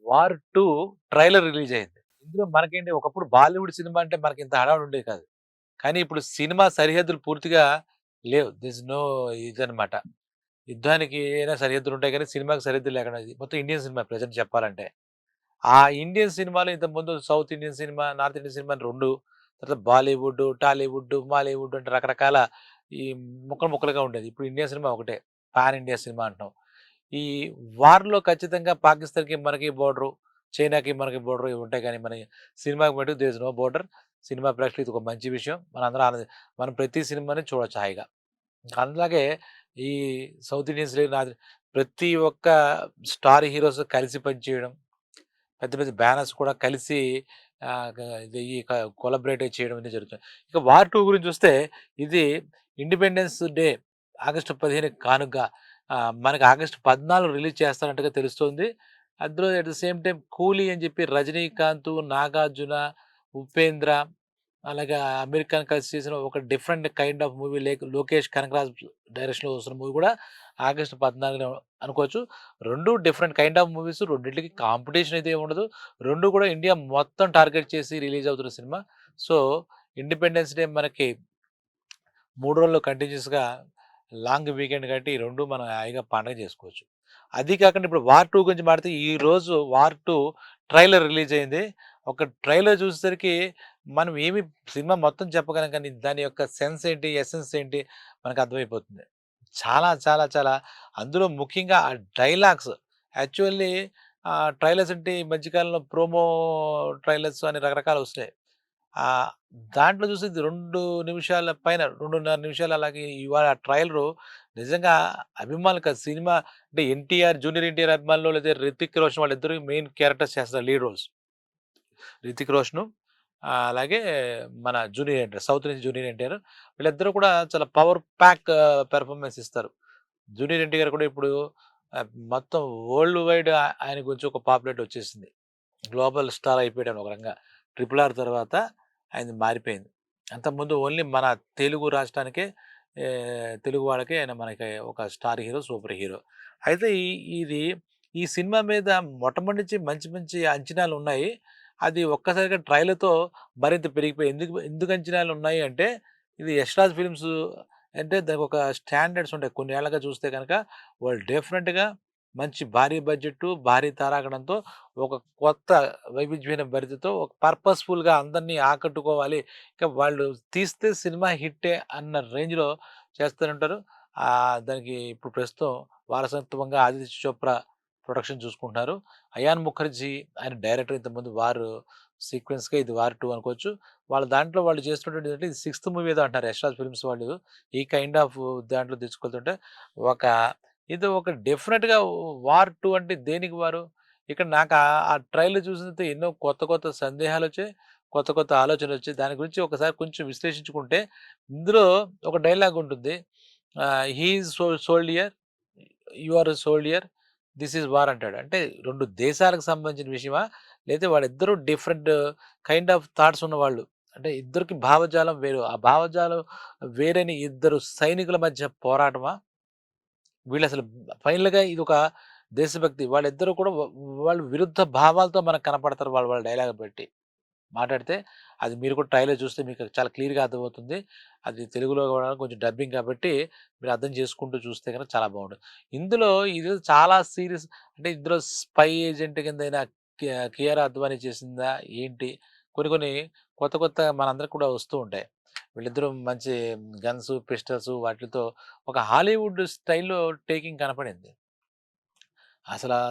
'War 2' trailer release అయింది. ఇందులో మనకేంటి ఒకప్పుడు బాలీవుడ్ సినిమా అంటే మనకింత హడావుడి ఉండేది కాదు. కానీ ఇప్పుడు సినిమా సరిహద్దులు పూర్తిగా లేవు. థిస్ ఈస్ నో ఇదనమాట. యుద్ధానికి అయినా సరిహద్దులుంటాయి గానీ, సినిమాకి సరిహద్దులు లేకుండా ఇది మొత్తం ఇండియన్ సినిమా ప్రెజెంట్ చెప్పాలంటే. ఆ ఇండియన్ సినిమాలో ఇంతకుముందు south Indian cinema, north Indian cinema అని 2 తర్వాత బాలీవుడ్, టాలీవుడ్, మాలీవుడ్ అంటే రకరకాల ఈ ముక్కలు ముక్కలుగా ఉండేది. ఇప్పుడు ఇండియన్ సినిమా ఒకటే. పాన్ ఇండియా సినిమా అంటున్నాం. ఈ వార్‌లో ఖచ్చితంగా పాకిస్తాన్‌కి మనకి బోర్డరు, చైనాకి మనకి బోర్డరు ఇవి ఉంటాయి గానీ, మన సినిమాకి మటుకు there is no border. Cinema ప్రేక్షకులకి ఇది ఒక మంచి విషయం. మనందరం మనం ప్రతి సినిమాని చూడొచ్చు హాయిగా. అలాగే ఈ సౌత్ ఇండియన్స్ ప్రతి ఒక్క స్టార్ హీరోస్ కలిసి పనిచేయడం, పెద్ద పెద్ద బ్యానర్స్ కూడా కలిసి ఆహ్, గ ఇది ఈ క కొలాబరేట్ చేయడం అనేది జరుగుతుంది. ఇక 'వార్ 2' గురించొస్తే ఇది ఇండిపెండెన్స్ డే ఆగస్టు 15 కానుకగా మనకి ఆగస్టు 14 రిలీజ్ చేస్తారన్నట్టుగా తెలుస్తోంది. అందులో అట్ ద సేమ్ టైమ్ 'కూలీ' అని చెప్పి రజనీకాంత్, నాగార్జున, ఉపేంద్ర అలాగే అమీర్ ఖాన్ కలిసి చేసిన ఒక different kind of movie Lokesh Kanagaraj డైరెక్షన్‌లో వస్తున్న మూవీ కూడా ఆగస్టు 14 అనుకోవచ్చు. 2 డిఫరెంట్ కైండ్ ఆఫ్ మూవీస్ రెండిట్లకి కాంపిటీషన్ అయితే ఏముండదు. 2 కూడా ఇండియా మొత్తం టార్గెట్ చేసి రిలీజ్ అవుతున్న సినిమా. సో, ఇండిపెండెన్స్ డే మనకి 3 రోజులు కంటిన్యూయస్‌గా లాంగ్ వీకెండ్ కాబట్టి ఈ 2 మనం హాయిగా పండగ చేసుకోవచ్చు. అది కాకుండా ఇప్పుడు 'వార్ 2' గురించి మాట్లాడితే ఈరోజు 'వార్ 2' ట్రైలర్ రిలీజ్ అయింది. ఒక ట్రైలర్ చూసేసరికి మనం ఏమి సినిమా మొత్తం చెప్పగలం కానీ దాని యొక్క సెన్స్ ఏంటి, ఎసెన్స్ ఏంటి మనకు అర్థమైపోతుంది. చాలా చాలా చాలా అందులో ముఖ్యంగా ఆ డైలాగ్స్ యాక్చువల్లీ ట్రైలర్స్ అంటే ఈ మధ్య కాలంలో ప్రోమో ట్రైలర్స్ అని రకరకాలు వస్తున్నాయి. ఆహ్, దాంట్లో చూసేది 2 నిమిషాల పైన 2:30 నిమిషాలు అలాగే ఇవాళ ట్రైలరు నిజంగా అభిమానులు కాదు సినిమా అంటే జూనియర్ ఎన్టీఆర్ అభిమానులు లేదా 'రితిక్ రోషన్' వాళ్ళిద్దరూ మెయిన్ క్యారెక్టర్స్ చేస్తారు లీడ్ రోల్స్. 'రితిక్ రోషను' అలాగే మన జూనియర్ ఎన్టీఆర్ సౌత్ నుంచి జూనియర్ ఎన్టీఆర్ వీళ్ళిద్దరూ కూడా చాలా పవర్ ప్యాక్ పెర్ఫార్మన్స్ ఇస్తారు. జూనియర్ ఎన్టీఆర్ కూడా ఇప్పుడు మొత్తం వరల్డ్ వైడ్ ఆయన గురించి ఒక పాపులారిటీ వచ్చేసింది. గ్లోబల్ స్టార్ అయిపోయాడు ఒక రకంగా. 'ట్రిపుల్ ఆర్' తర్వాత ఆయనది మారిపోయింది. అంతకుముందు ఓన్లీ మన తెలుగు రాష్ట్రానికే తెలుగు వాళ్ళకే ఆయన మనకి ఒక స్టార్ హీరో, సూపర్ హీరో. అయితే ఇది ఈ సినిమా మీద మొట్టమొదటి నుంచి మంచి మంచి అంచనాలున్నాయి. అది ఒక్కసారిగా ట్రైలర్‌తో మరింత పెరిగిపోయాయి. ఎందుకు ఎందుకు అంచనాలున్నాయి అంటే ఇది యష్ రాజ్ ఫిల్మ్స్ అంటే దానికొక స్టాండర్డ్స్ ఉంటాయి. కొన్ని ఏళ్లుగా చూస్తే గనక వాళ్ళు డెఫినిట్‌గా మంచి భారీ బడ్జెట్టు, భారీ తారాగణంతో ఒక కొత్త వైవిధ్యమైన భరితతో ఒక పర్పస్‌ఫుల్‌గా అందరిని ఆకట్టుకోవాలి. ఇక వాళ్ళు తీస్తే సినిమా హిట్టే అన్న రేంజ్‌లో చేస్తూంటారు. దానికి ఇప్పుడు ప్రస్తుతం వారసత్వంగా 'ఆదిత్య చోప్రా' ప్రొడక్షన్ చూసుకుంటున్నారు. అయాన్ ముఖర్జీ ఆయన డైరెక్టర్ ఇంతకుముందు 'వార్' సీక్వెన్స్‌గా ఇది 'వార్ 2' అనుకోవచ్చు. వాళ్ళ దాంట్లో వాళ్ళు చేస్తున్నటువంటిది ఏంటంటే ఇది సిక్స్త్ మూవీ ఏదో అంటున్నారు యష్ రాజ్ ఫిల్మ్స్ వాళ్ళు. ఈ కైండ్ ఆఫ్ దాంట్లో తెచ్చుకెళ్తుంటే ఒక ఇది ఒక డెఫినిట్‌గా 'వార్ 2' అంటే దేనికి వారు? ఇక్కడ నాకు ఆ ట్రైలర్ చూసినంత ఎన్నో కొత్త కొత్త సందేహాలొచ్చాయి. కొత్త కొత్త ఆలోచనలొచ్చాయి. దాని గురించి ఒకసారి కొంచెం విశ్లేషించుకుంటే ఇందులో ఒక డైలాగ్ ఉంటుంది. He is soldier, you are a soldier, this is war అంటాడు. అంటే 2 దేశాలకు సంబంధించిన విషయమా? లేతే వాళ్ళిద్దరూ డిఫరెంట్ కైండ్ ఆఫ్ థాట్స్ ఉన్నవాళ్ళు. అంటే ఇద్దరికి భావజాలం వేరు. ఆ భావజాలం వేరైన ఇద్దరు సైనికుల మధ్య పోరాటమా? వీళ్ళసలు ఫైనల్‌గా ఇదొక దేశభక్తి. వాళ్ళిద్దరూ కూడా వాళ్ళు విరుద్ధ భావాలతో మనకు కనపడతారు వాళ్ళ వాళ్ళ డైలాగ్ బట్టి. మాట్లాడితే అది మీరు కూడా ట్రైలర్ చూస్తే మీకు చాలా క్లియర్‌గా అర్థమవుతుంది. అది తెలుగులో కూడా కొంచెం డబ్బింగ్ కాబట్టి మీరు అర్థం చేసుకుంటూ చూస్తే గనుక చాలా బావుంటుంది. ఇందులో ఇది చాలా సీరియస్ అంటే ఇందులో స్పై ఏజెంట్ కిందైనా కియారా అద్వానీ చేసిందా ఏంటి? కొన్ని కొన్ని కొత్త కొత్త మనందరికి కూడా వస్తూ ఉంటాయి. వీళ్ళిద్దరూ మంచి గన్స్, పిస్టల్స్ వాటిలతో ఒక హాలీవుడ్ స్టైల్‌లో టేకింగ్ కనపడింది.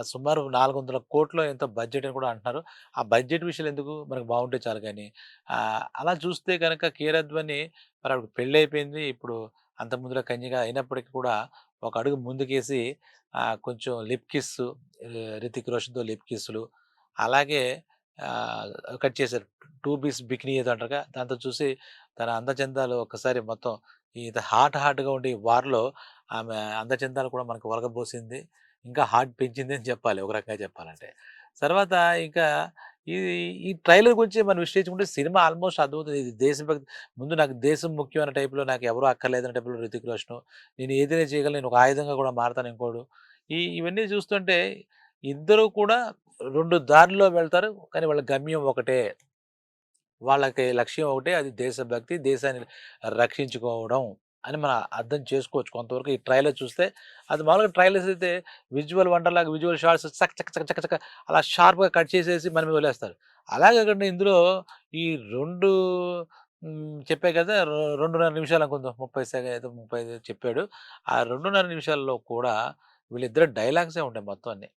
సుమారు 400,00,00,000 ఎంతో బడ్జెట్ అని కూడా అంటున్నారు. ఆ బడ్జెట్ విషయాలు ఎందుకు? మనకు బావుంటే చాలు గానీ, అలా చూస్తే గనక 'కియారా అద్వానీ' మరి ఆవిడకి పెళ్లయిపోయింది. ఇప్పుడు అంతకుముందుల కన్యగ అయినప్పటికి కూడా ఒక అడుగు ముందుకేసి కొంచెం లిప్ కిస్సు 'రితిక్ రోషన్‌తో' లిప్ కిస్సులు అలాగే ఆహ్, కట్ చేశారు. 2 పీస్ బికినీ ఏదో అంటారుగా దాంతో చూసి తన అందచందాలు ఒక్కసారి మొత్తం ఇది హాట్‌గా ఉండే ఈ వార్‌లో ఆమె అందచందాలు కూడా మనకు ఒలకబోసింది. ఇంకా హార్ట్ పెంచింది అని చెప్పాలి. ఒక రకంగా చెప్పాలంటే. తర్వాత ఇంకా ఈ ఈ ట్రైలర్ గురించి మనం విశ్లేషించుకుంటే సినిమా ఆల్‌మోస్ట్ అర్థమవుతుంది. ఇది దేశభక్తి ముందు నాకు దేశం ముఖ్యం అనే టైప్‌లో నాకు ఎవరు అక్కర్లేదనే టైప్‌లో 'రితిక్ రోషను.' నేను ఏదైనా చేయగలను. నేను ఒక ఆయుధంగా కూడా మారతాను ఇంకోడు. ఇవన్నీ చూస్తుంటే ఇద్దరు కూడా 2 దారుల్లో వెళ్తారు. కానీ వాళ్ళ గమ్యం ఒకటే. వాళ్ళకి లక్ష్యం ఒకటే. అది దేశభక్తి, దేశాన్ని రక్షించుకోవడం అని మనం అర్థం చేసుకోవచ్చు. కొంతవరకు ఈ ట్రైలర్ చూస్తే అది మామూలుగా ట్రైలర్స్ అయితే విజువల్ వండర్‌లాగా విజువల్ షాట్స్ చక చక చక చక చక అలా షార్ప్‌గా కట్ చేసేసి మన మీద వదిలేస్తారు. అలా కాకుండా ఇందులో ఈ 2 చెప్పా కదా! 2:30 నిమిషాలు అనుకుందాం. 35 చెప్పాడు. ఆ 2:30 నిమిషాల్లో కూడా వీళ్ళిద్దరి డైలాగ్సే ఉంటాయి మొత్తం అన్ని.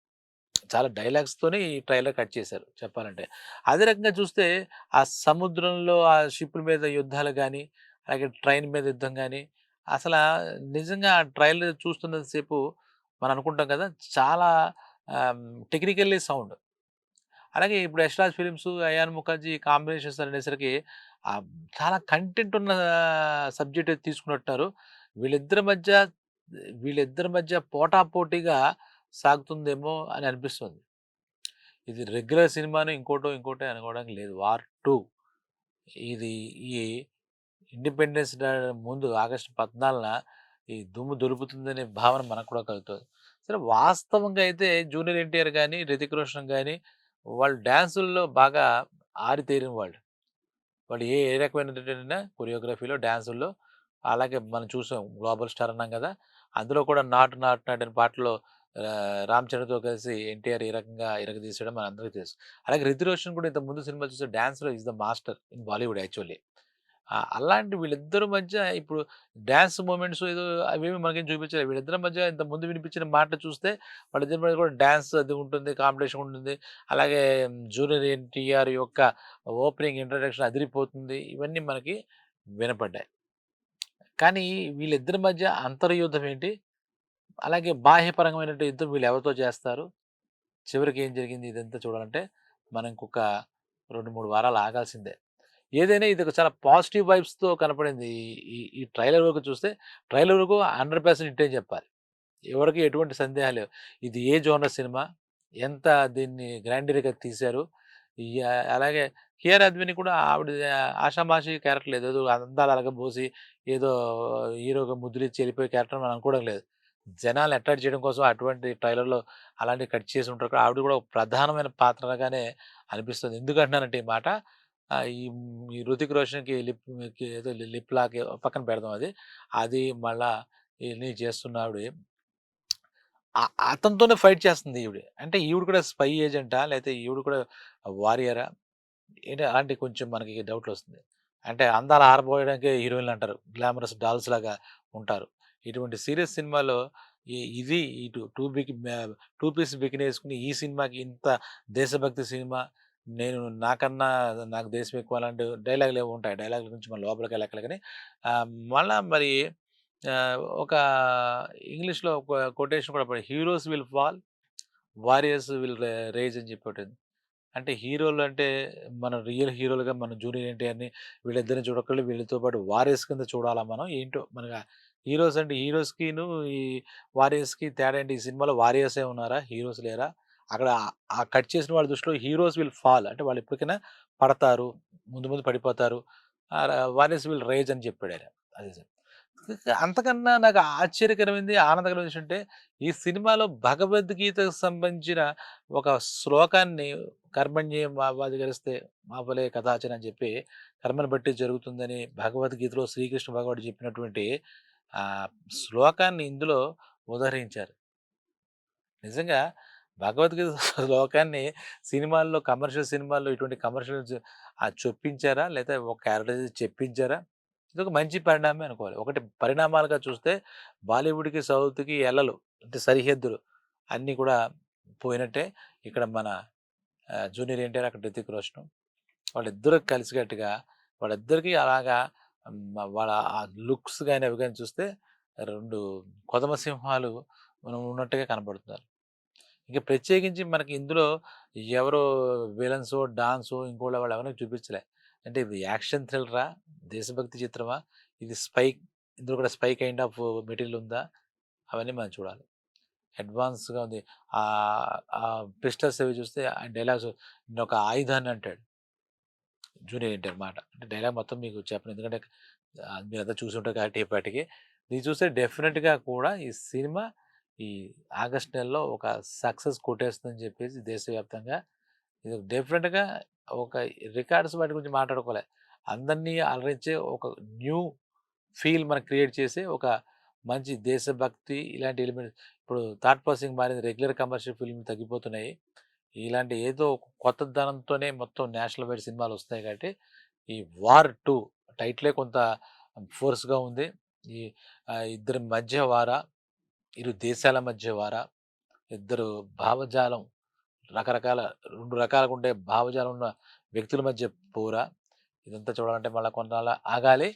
చాలా డైలాగ్స్‌తోని ఈ ట్రైలర్ కట్ చేశారు చెప్పాలంటే. అదే రకంగా చూస్తే ఆ సముద్రంలో ఆ షిప్పుల మీద యుద్ధాలు గాని, అలాగే ట్రైన్ మీద యుద్ధం గాని, అసలా నిజంగా ఆ ట్రైలర్ చూస్తున్నంత సేపు మనం అనుకుంటాం కదా! చాలా టెక్నికల్లీ సౌండ్. అలాగే ఇప్పుడు 'యష్ రాజ్ ఫిల్మ్స్', 'అయాన్ ముఖర్జీ' కాంబినేషన్స్ అనేసరికి ఆహ్, చాలా కంటెంట్ ఉన్న సబ్జెక్ట్ తీసుకున్నట్టున్నారు. వీళ్ళిద్దరి మధ్య వీళ్ళిద్దరి మధ్య పోటాపోటీగా సాగుతుందేమో అని అనిపిస్తుంది. ఇది రెగ్యులర్ సినిమాని ఇంకోటో అనుకోవడానికి లేదు. 'వార్ 2' ఇది ఈ ఇండిపెండెన్స్ డే ముందు ఆగస్టు 14న ఈ దుమ్ము దులుపుతుందనే భావన మనకు కూడా కలుగుతది. సరే వాస్తవంగా అయితే జూనియర్ ఎన్టీఆర్ గాని, హృతిక్ రోషన్ గాని వాళ్ళు డాన్సుల్లో బాగా ఆరితేరిన వాళ్ళు. వాళ్ళు ఏ రకమైనటువంటి కొరియోగ్రఫీలో, డాన్సుల్లో అలాగే మనం చూసాం 'గ్లోబల్ స్టార్' అన్నాం గదా! అందులో కూడా 'నాటు నాటు నాటు' అనే పాటలో రామ్ చరణ్‌తో కలిసి ఎన్టీఆర్ ఏ రకంగా ఇరగదీసాడో మనందరికీ తెలుసు. అలాగే 'హృతిక్ రోషన్' కూడా ఇంతకు ముందు సినిమాలు చూస్తే డాన్స్‌లో is the master in Bollywood actually. అలాంటి వీళ్ళిద్దరి మధ్య ఇప్పుడు డాన్స్ మూవ్‌మెంట్స్ ఏదో అవేమి మనకేం చూపించలేదు. వీళ్ళిద్దరి మధ్య ఇంతకు ముందు వినిపించిన మాట చూస్తే వాళ్ళిద్దరి మధ్య కూడా డాన్స్ అది ఉంటుంది. కాంపిటీషన్ ఉంటుంది. అలాగే జూనియర్ ఎన్టీఆర్ యొక్క ఓపెనింగ్ ఇంట్రడక్షన్ అదిరిపోతుంది. ఇవన్నీ మనకి వినపడ్డాయి. కానీ వీళ్ళిద్దరి మధ్య అంతర్యుద్ధం ఏంటి? అలాగే బాహ్యపరమైనటువంటి యుద్ధం వీళ్ళెవరితో చేస్తారు? చివరికి ఏం జరిగింది? ఇదంతా చూడాలంటే మనం ఇంకొక 2, 3 వారాలు ఆగాల్సిందే. ఏదైనా ఇదొక చాలా పాజిటివ్ వైబ్స్‌తో కనపడింది. ఈ ఈ ఈ ట్రైలర్ వరకు చూస్తే ట్రైలర్ వరకు 100% హిట్టే చెప్పాలి. ఎవరికీ ఎటువంటి సందేహాలు లేవు. ఇది ఏ జోనర్ సినిమా? ఎంత దీన్ని గ్రాండియర్‌గా తీశారు? అలాగే 'కియారా అద్వానీ' కూడా ఆవిడ ఆషామాషీ క్యారెక్టర్ లేదు. ఏదో అందాలు అలగబోసి ఏదో హీరోగా ముద్దులిచ్చి వెళ్ళిపోయే క్యారెక్టర్ మనం అనుకోవడం లేదు. జనాల్ని అట్రాక్ట్ చేయడం కోసం అటువంటి ట్రైలర్‌లో అలాంటివి కట్ చేసి ఉంటారు. ఆవిడ కూడా ఒక ప్రధానమైన పాత్రగానే అనిపిస్తుంది. ఎందుకంటున్నానంటే ఈ మాట ఈ ఈ 'హృతిక్ రోషన్‌కి' లిప్‌కి ఏదో లిప్ లాక్ పక్కన పెడదాం అది. అది మళ్ళా ఇన్ని చేస్తున్నావిడ అతనితోనే ఫైట్ చేస్తుంది ఈవిడ. అంటే ఈవిడ కూడా స్పై ఏజెంటా? లేతే ఈవిడ కూడా వారియరా? ఏంటి అలాంటి కొంచెం మనకి డౌట్‌లొస్తుంది. అంటే అందాలు ఆరబోయడానికే హీరోయిన్‌లంటారు. గ్లామరస్ డాల్స్ లాగా ఉంటారు. ఇటువంటి సీరియస్ సినిమాలో ఇది ఇటు 2 పీస్ బికినేసుకొని ఈ సినిమాకి ఇంత దేశభక్తి సినిమా, నేను నాకన్నా నాకు దేశం ఎక్కువ అలాంటి డైలాగులేవో ఉంటాయి. డైలాగుల గురించి మనం లోపలికెళ్ళక్కర్లే గానీ మళ్ళా మరి ఒక ఇంగ్లీష్‌లో ఒక కొటేషన్ కూడా పడింది. 'Heroes will fall, warriors will rise' అని చెప్పి ఒకటుంది. అంటే హీరోలు అంటే మన రియల్ హీరోలుగా మన జూనియర్ ఎన్టీఆర్‌ని వీళ్ళిద్దరిని చూడక్కర్లే. వీళ్ళతో పాటు వారియర్స్ కింద చూడాలా మనం? ఏంటో మనకు హీరోస్ అంటే హీరోస్‌కిను ఈ వారియర్స్‌కి తేడా ఏంటి? ఈ సినిమాలో వారియర్సే ఉన్నారా? హీరోస్ లేరా? అక్కడ ఆ కట్ చేసిన వాళ్ళ దృష్టిలో హీరోస్ విల్ ఫాల్ అంటే వాళ్ళు ఎప్పటికైనా పడతారు. ముందు ముందు పడిపోతారు. వారియర్స్ విల్ రైజ్ అని చెప్పాడాయన. అది. అంతకన్నా నాకు ఆశ్చర్యకరమైంది, ఆనందకరమైన విషయం అంటే ఈ సినిమాలో భగవద్గీతకు సంబంధించిన ఒక శ్లోకాన్ని కర్మణ్యేవాధికరిస్తే మా ఫలే కదాచన అని చెప్పి కర్మను బట్టి జరుగుతుందని భగవద్గీతలో శ్రీకృష్ణ భగవానుడు చెప్పినటువంటి ఆ శ్లోకాన్ని ఇందులో ఉదహరించారు. నిజంగా భగవద్గీత శ్లోకాన్ని సినిమాల్లో కమర్షియల్ సినిమాల్లో ఇటువంటి కమర్షియల్స్ చొప్పించారా? లేతే ఒక క్యారెక్టర్ చెప్పించారా? ఇదొక మంచి పరిణామమే అనుకోవాలి. ఒకటి పరిణామాలుగా చూస్తే బాలీవుడ్‌కి, సౌత్‌కి ఎల్లలు అంటే సరిహద్దులు అన్నీ కూడా పోయినట్టే. ఇక్కడ మన జూనియర్ ఎన్టీఆర్, అక్కడ హృతిక్ రోషను. వాళ్ళిద్దరూ కలిసికట్టుగా వాళ్ళిద్దరికీ అలాగా వాళ్ళ ఆ లుక్స్ గాని, అవి గాని చూస్తే 2 కొదమ సింహాలు మనం ఉన్నట్టుగా కనపడుతున్నారు. ఇక ప్రత్యేకించి మనకి ఇందులో ఎవరో విలన్సో, డాన్సో ఇంకోళ్ళో వాళ్ళు ఎవరిని చూపించలే. అంటే ఇది యాక్షన్ థ్రిల్లరా? దేశభక్తి చిత్రమా? ఇది స్పై ఇందులో కూడా స్పై కైండ్ ఆఫ్ మెటీరియల్ ఉందా? అవన్నీ మనం చూడాలి. అడ్వాన్స్‌గా ఉంది. ఆ పిస్టల్స్ అవి చూస్తే ఆ డైలాగ్స్ నేనొక ఆయుధాన్ని అంటాడు. జూనియర్ ఎన్టీఆర్ మాట. అంటే డైలాగ్ మొత్తం మీకు చెప్పను. ఎందుకంటే మీరంతా చూసుంటారు కాబట్టి ఈ పాటికి. ఇది చూస్తే డెఫినిట్‌గా కూడా ఈ సినిమా ఈ ఆగస్ట్ నెలలో ఒక సక్సెస్ కొట్టేస్తుందని చెప్పేసి దేశవ్యాప్తంగా ఇది డెఫినెట్‌గా ఒక రికార్డ్స్ వాటి గురించి మాట్లాడుకోలే. అందరినీ అలరించే ఒక న్యూ ఫీల్ మనకు క్రియేట్ చేసే ఒక మంచి దేశభక్తి ఇలాంటి ఎలిమెంట్స్ ఇప్పుడు థర్డ్ పర్సన్‌కి మారింది. రెగ్యులర్ కమర్షియల్ ఫిల్మ్‌లు తగ్గిపోతున్నాయి. ఇలాంటి ఏదో ఒక కొత్తదనంతోనే మొత్తం నేషనల్ వైడ్ సినిమాలొస్తాయి కాబట్టి, ఈ 'వార్ 2' టైటిలే కొంత ఫోర్స్‌గా ఉంది. ఈ ఇద్దరి మధ్య వార, ఇరు దేశాల మధ్య వార, ఇద్దరు భావజాలం రకరకాల 2 రకాలుగా ఉండే భావజాలం ఉన్న వ్యక్తుల మధ్య పోర. ఇదంతా చూడాలంటే మళ్ళా కొన్నాళ్ళు ఆగాలి.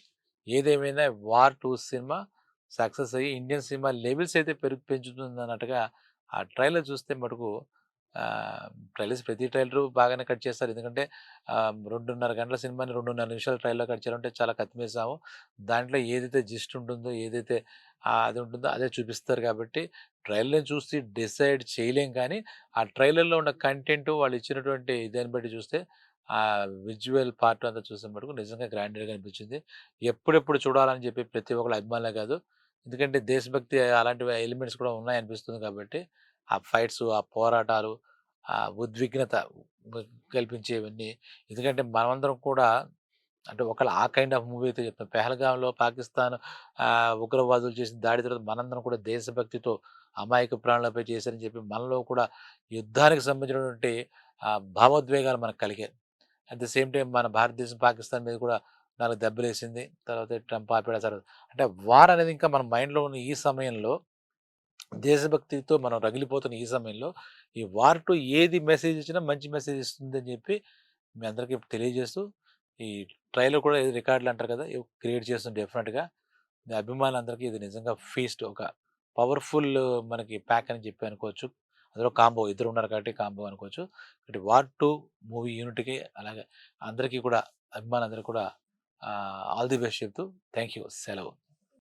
ఏదేమైనా 'వార్ 2' సినిమా సక్సెస్ అయ్యి ఇండియన్ సినిమా లెవెల్స్ అయితే పెంచుతుందన్నట్టుగా ఆ ట్రైలర్ చూస్తే మటుకు ప్రతి ట్రైలరు బాగానే కట్ చేస్తారు. ఎందుకంటే 2:30 గంటల సినిమాని 2:30 నిమిషాల ట్రైలర్‌లో కట్ చేయాలంటే చాలా కత్తిమీసాము. దాంట్లో ఏదైతే జిస్ట్ ఉంటుందో, ఏదైతే అది ఉంటుందో అదే చూపిస్తారు కాబట్టి ట్రైలర్‌ని చూసి డిసైడ్ చేయలేం కానీ, ఆ ట్రైలర్‌లో ఉన్న కంటెంట్ వాళ్ళు ఇచ్చినటువంటి దాన్ని బట్టి చూస్తే విజువల్ పార్ట్ అంతా చూస్తే మటుకు నిజంగా గ్రాండెడ్‌గా అనిపించింది. ఎప్పుడెప్పుడు చూడాలని చెప్పి ప్రతి ఒక్కళ్ళు అభిమానులే కాదు. ఎందుకంటే దేశభక్తి అలాంటివి ఎలిమెంట్స్ కూడా ఉన్నాయనిపిస్తుంది కాబట్టి, ఆ ఫైట్స్, ఆ పోరాటాలు, ఆ ఉద్విగ్నత వ కల్పించేవన్నీ ఎందుకంటే మనమందరం కూడా అంటే ఒకవేళ ఆ కైండ్ ఆఫ్ మూవీ అయితే చెప్తాం. 'పెహల్గాంలో' పాకిస్తాన్ ఉగ్రవాదులు చేసిన దాడి తర్వాత మనందరం కూడా దేశభక్తితో అమాయక ప్రాణాలపై చేశారని చెప్పి మనలో కూడా యుద్ధానికి సంబంధించినటువంటి భావోద్వేగాలు మనకు కలిగాయి. అట్ ది సేమ్ టైమ్ మన భారతదేశం పాకిస్తాన్ మీద కూడా 4 దెబ్బలేసింది. తర్వాత ట్రంప్ ఆపాడు. తర్వాత అంటే వార్ అనేది ఇంకా మన మైండ్‌లో ఉన్న ఈ సమయంలో దేశభక్తితో మనం రగిలిపోతున్న ఈ సమయంలో ఈ వార్ 2 ఏది మెసేజ్ ఇచ్చినా మంచి మెసేజ్ ఇస్తుందని చెప్పి మీ అందరికీ తెలియజేస్తూ ఈ ట్రైలర్ కూడా ఏది రికార్డులు అంటారు కదా! క్రియేట్ చేస్తుంది డెఫినిట్‌గా. మీ అభిమానులందరికీ ఇది నిజంగా ఫీస్ట్ ఒక పవర్‌ఫుల్ మనకి ప్యాక్ అని చెప్పి అనుకోవచ్చు. అందులో కాంబో ఇద్దరున్నారు కాబట్టి కాంబో అనుకోవచ్చు. కాబట్టి 'వార్ 2' మూవీ యూనిట్‌కి అలాగే అందరికీ కూడా అభిమానులందరికీ కూడా ఆల్ ది బెస్ట్ చెప్తూ థాంక్ యూ. సెలవు.